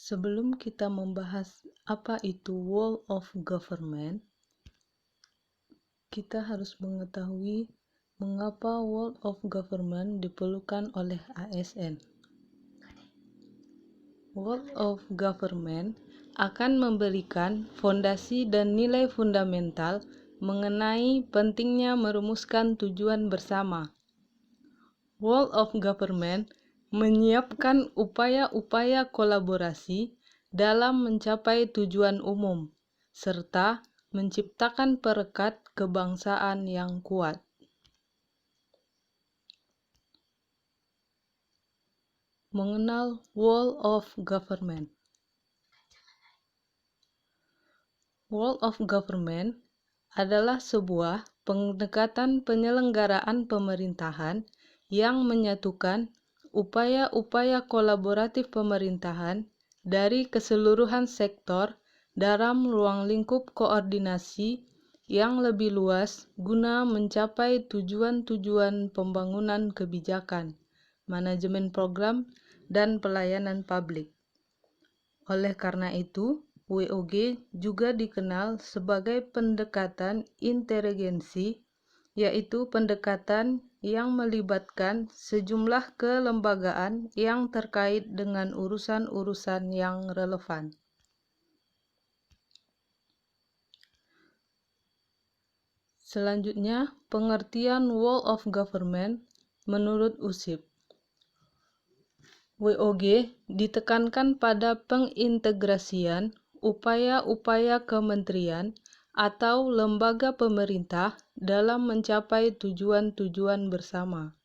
Sebelum kita membahas apa itu World of Government, kita harus mengetahui mengapa World of Government diperlukan oleh ASN. World of Government akan memberikan fondasi dan nilai fundamental mengenai pentingnya merumuskan tujuan bersama. World of Government menyiapkan upaya-upaya kolaborasi dalam mencapai tujuan umum, serta menciptakan perekat kebangsaan yang kuat. Mengenal World of Government. World of Government adalah sebuah pendekatan penyelenggaraan pemerintahan yang menyatukan upaya-upaya kolaboratif pemerintahan dari keseluruhan sektor dalam ruang lingkup koordinasi yang lebih luas guna mencapai tujuan-tujuan pembangunan kebijakan, manajemen program, dan pelayanan publik. Oleh karena itu, WOG juga dikenal sebagai pendekatan inteligensi, yaitu pendekatan yang melibatkan sejumlah kelembagaan yang terkait dengan urusan-urusan yang relevan. Selanjutnya, pengertian World of Government menurut USIP. WOG ditekankan pada pengintegrasian upaya-upaya kementerian atau lembaga pemerintah dalam mencapai tujuan-tujuan bersama.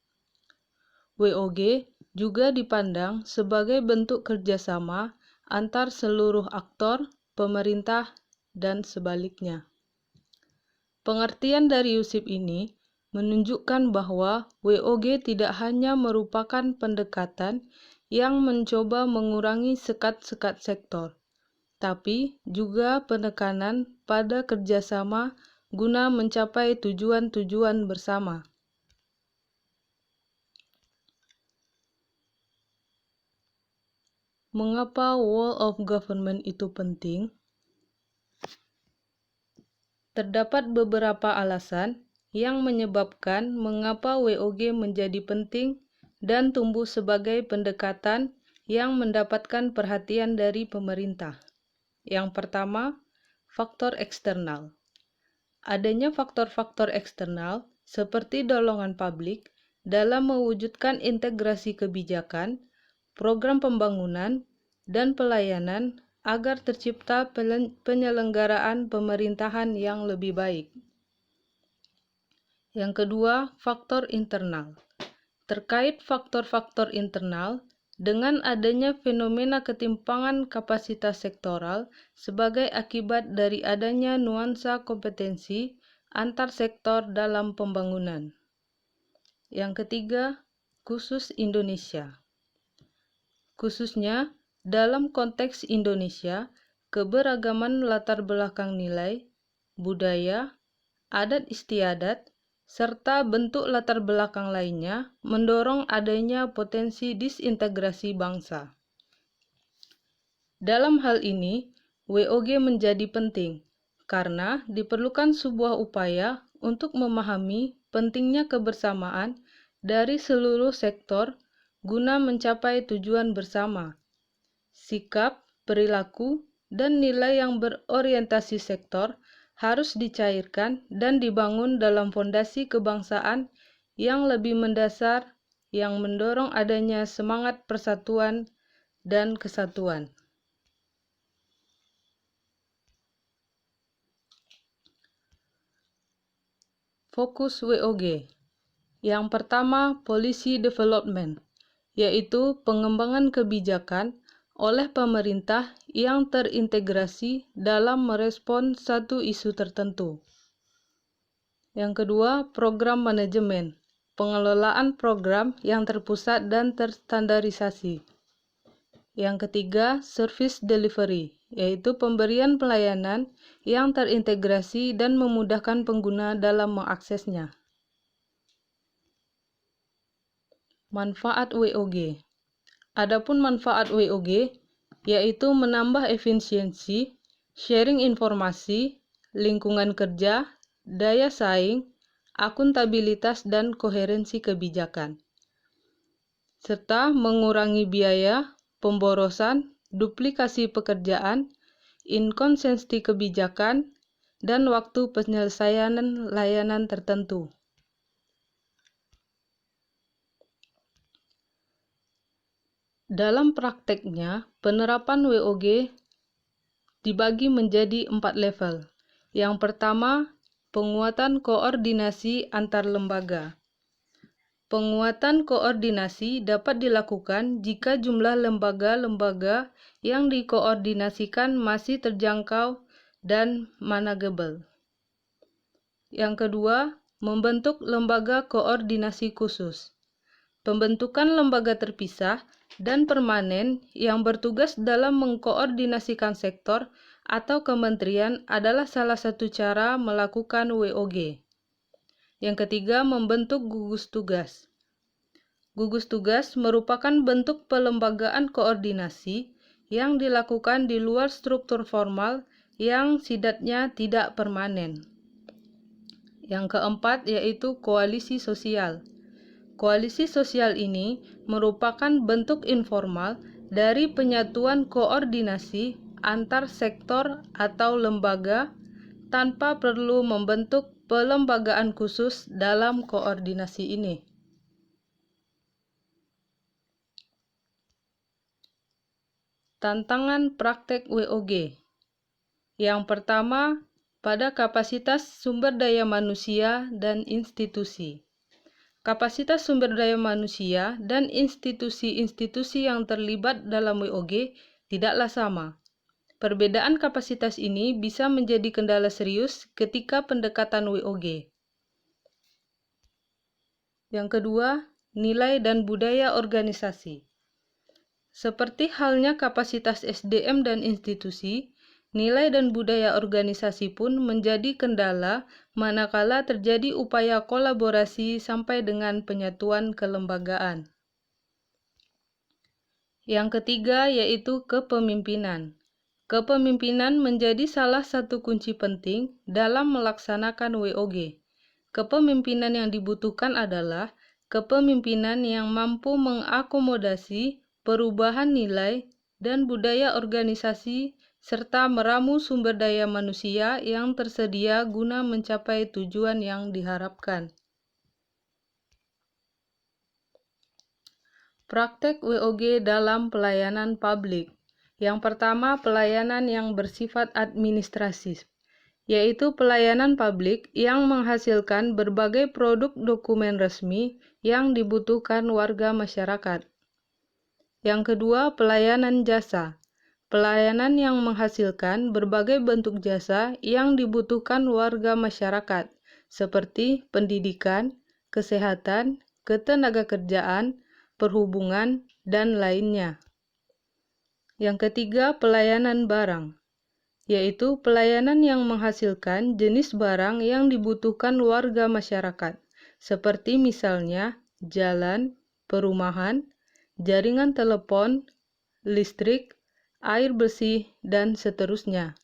WOG juga dipandang sebagai bentuk kerjasama antar seluruh aktor, pemerintah, dan sebaliknya. Pengertian dari USIP ini menunjukkan bahwa WOG tidak hanya merupakan pendekatan yang mencoba mengurangi sekat-sekat sektor, tapi juga penekanan pada kerjasama guna mencapai tujuan-tujuan bersama. Mengapa World of Government itu penting? Terdapat beberapa alasan yang menyebabkan mengapa WOG menjadi penting dan tumbuh sebagai pendekatan yang mendapatkan perhatian dari pemerintah. Yang pertama, faktor eksternal. Adanya faktor-faktor eksternal seperti dorongan publik dalam mewujudkan integrasi kebijakan, program pembangunan, dan pelayanan agar tercipta penyelenggaraan pemerintahan yang lebih baik. Yang kedua, faktor internal. Terkait faktor-faktor internal, dengan adanya fenomena ketimpangan kapasitas sektoral sebagai akibat dari adanya nuansa kompetensi antar sektor dalam pembangunan. Yang ketiga, khusus Indonesia. Khususnya dalam konteks Indonesia, keberagaman latar belakang nilai, budaya, adat istiadat, serta bentuk latar belakang lainnya mendorong adanya potensi disintegrasi bangsa. Dalam hal ini, WOG menjadi penting karena diperlukan sebuah upaya untuk memahami pentingnya kebersamaan dari seluruh sektor guna mencapai tujuan bersama. Sikap, perilaku, dan nilai yang berorientasi sektor harus dicairkan dan dibangun dalam fondasi kebangsaan yang lebih mendasar yang mendorong adanya semangat persatuan dan kesatuan. Fokus WOG. Yang pertama, policy development, yaitu pengembangan kebijakan oleh pemerintah yang terintegrasi dalam merespon satu isu tertentu. Yang kedua, program manajemen, pengelolaan program yang terpusat dan terstandarisasi. Yang ketiga, service delivery, yaitu pemberian pelayanan yang terintegrasi dan memudahkan pengguna dalam mengaksesnya. Manfaat WOG. Adapun manfaat WOG yaitu menambah efisiensi, sharing informasi, lingkungan kerja, daya saing, akuntabilitas dan koherensi kebijakan, serta mengurangi biaya, pemborosan, duplikasi pekerjaan, inkonsistensi kebijakan, dan waktu penyelesaian layanan tertentu. Dalam prakteknya, penerapan WOG dibagi menjadi 4 level. Yang pertama, penguatan koordinasi antar lembaga. Penguatan koordinasi dapat dilakukan jika jumlah lembaga-lembaga yang dikoordinasikan masih terjangkau dan manageable. Yang kedua, membentuk lembaga koordinasi khusus. Pembentukan lembaga terpisah dan permanen yang bertugas dalam mengkoordinasikan sektor atau kementerian adalah salah satu cara melakukan WOG. Yang ketiga, membentuk gugus tugas. Gugus tugas merupakan bentuk pelembagaan koordinasi yang dilakukan di luar struktur formal yang sifatnya tidak permanen. Yang keempat yaitu koalisi sosial. Koalisi sosial ini merupakan bentuk informal dari penyatuan koordinasi antar sektor atau lembaga tanpa perlu membentuk pelembagaan khusus dalam koordinasi ini. Tantangan praktek WOG. Yang pertama, pada kapasitas sumber daya manusia dan institusi. Kapasitas sumber daya manusia dan institusi-institusi yang terlibat dalam WOG tidaklah sama. Perbedaan kapasitas ini bisa menjadi kendala serius ketika pendekatan WOG. Yang kedua, nilai dan budaya organisasi. Seperti halnya kapasitas SDM dan institusi, nilai dan budaya organisasi pun menjadi kendala manakala terjadi upaya kolaborasi sampai dengan penyatuan kelembagaan. Yang ketiga yaitu kepemimpinan. Kepemimpinan menjadi salah satu kunci penting dalam melaksanakan WOG. Kepemimpinan yang dibutuhkan adalah kepemimpinan yang mampu mengakomodasi perubahan nilai dan budaya organisasi serta meramu sumber daya manusia yang tersedia guna mencapai tujuan yang diharapkan. Praktek WOG dalam pelayanan publik. Yang pertama, pelayanan yang bersifat administratif, yaitu pelayanan publik yang menghasilkan berbagai produk dokumen resmi yang dibutuhkan warga masyarakat. Yang kedua, pelayanan jasa. Pelayanan yang menghasilkan berbagai bentuk jasa yang dibutuhkan warga masyarakat, seperti pendidikan, kesehatan, ketenagakerjaan, perhubungan, dan lainnya. Yang ketiga, pelayanan barang, yaitu pelayanan yang menghasilkan jenis barang yang dibutuhkan warga masyarakat, seperti misalnya jalan, perumahan, jaringan telepon, listrik, air bersih, dan seterusnya.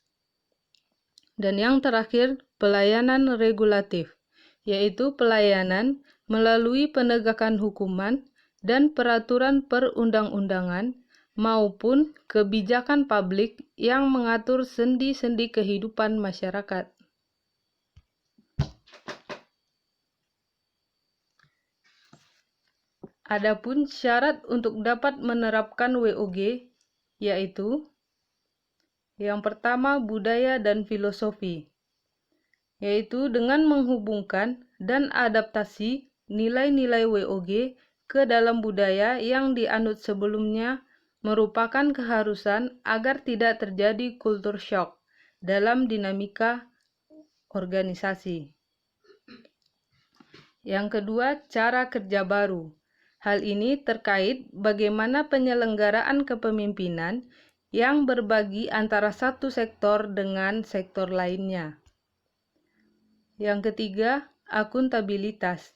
Dan yang terakhir, pelayanan regulatif, yaitu pelayanan melalui penegakan hukuman dan peraturan perundang-undangan maupun kebijakan publik yang mengatur sendi-sendi kehidupan masyarakat. Adapun syarat untuk dapat menerapkan WOG yaitu yang pertama budaya dan filosofi, yaitu dengan menghubungkan dan adaptasi nilai-nilai WOG ke dalam budaya yang dianut sebelumnya merupakan keharusan agar tidak terjadi kultur shock dalam dinamika organisasi. Yang kedua, cara kerja baru. Hal ini terkait bagaimana penyelenggaraan kepemimpinan yang berbagi antara satu sektor dengan sektor lainnya. Yang ketiga, akuntabilitas.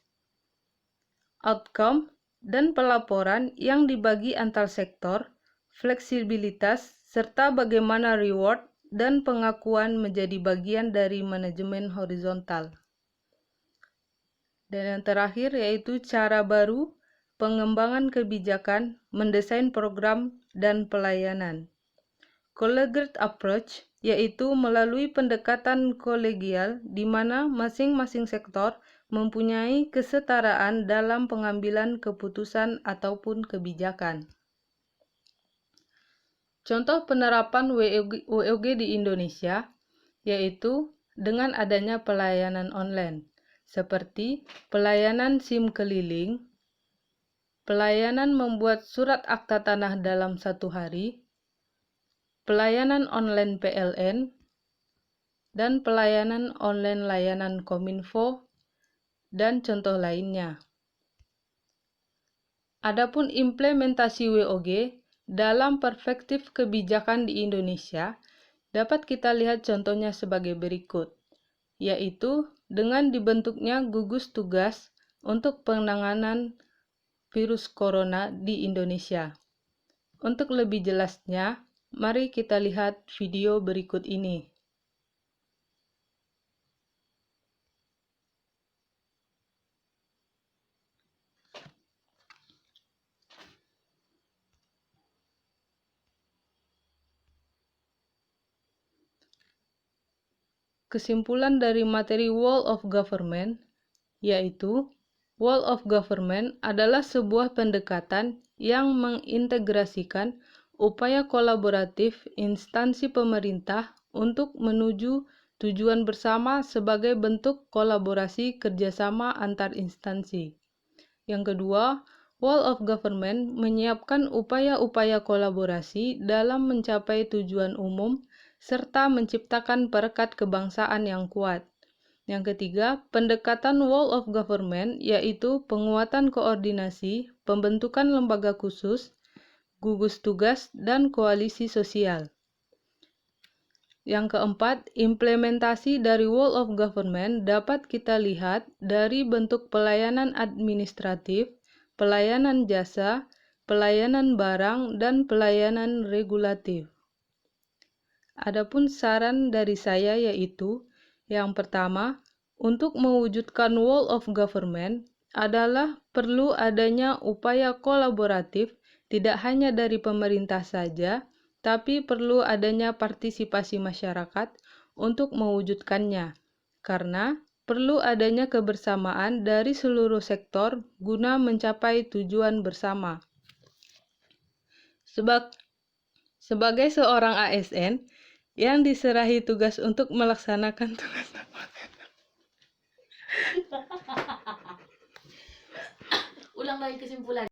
Outcome dan pelaporan yang dibagi antar sektor, fleksibilitas, serta bagaimana reward dan pengakuan menjadi bagian dari manajemen horizontal. Dan yang terakhir yaitu cara baru pengembangan kebijakan, mendesain program, dan pelayanan. Collegiate approach yaitu melalui pendekatan kolegial di mana masing-masing sektor mempunyai kesetaraan dalam pengambilan keputusan ataupun kebijakan. Contoh penerapan WOG di Indonesia yaitu dengan adanya pelayanan online seperti pelayanan SIM keliling, pelayanan membuat surat akta tanah dalam 1 hari, pelayanan online PLN, dan pelayanan online layanan Kominfo, dan contoh lainnya. Adapun implementasi WOG dalam perspektif kebijakan di Indonesia dapat kita lihat contohnya sebagai berikut, yaitu dengan dibentuknya gugus tugas untuk penanganan virus corona di Indonesia. Untuk lebih jelasnya, mari kita lihat video berikut ini. Kesimpulan dari materi Whole of Government, yaitu Whole of Government adalah sebuah pendekatan yang mengintegrasikan upaya kolaboratif instansi pemerintah untuk menuju tujuan bersama sebagai bentuk kolaborasi kerjasama antar instansi. Yang kedua, Whole of Government menyiapkan upaya-upaya kolaborasi dalam mencapai tujuan umum serta menciptakan perekat kebangsaan yang kuat. Yang ketiga, pendekatan Whole of Government yaitu penguatan koordinasi, pembentukan lembaga khusus, gugus tugas, dan koalisi sosial. Yang keempat, implementasi dari Whole of Government dapat kita lihat dari bentuk pelayanan administratif, pelayanan jasa, pelayanan barang, dan pelayanan regulatif. Adapun saran dari saya yaitu, yang pertama, untuk mewujudkan Whole of Government adalah perlu adanya upaya kolaboratif tidak hanya dari pemerintah saja, tapi perlu adanya partisipasi masyarakat untuk mewujudkannya, karena perlu adanya kebersamaan dari seluruh sektor guna mencapai tujuan bersama. Sebagai seorang ASN yang diserahi tugas untuk melaksanakan tugas Ulang lagi kesimpulan.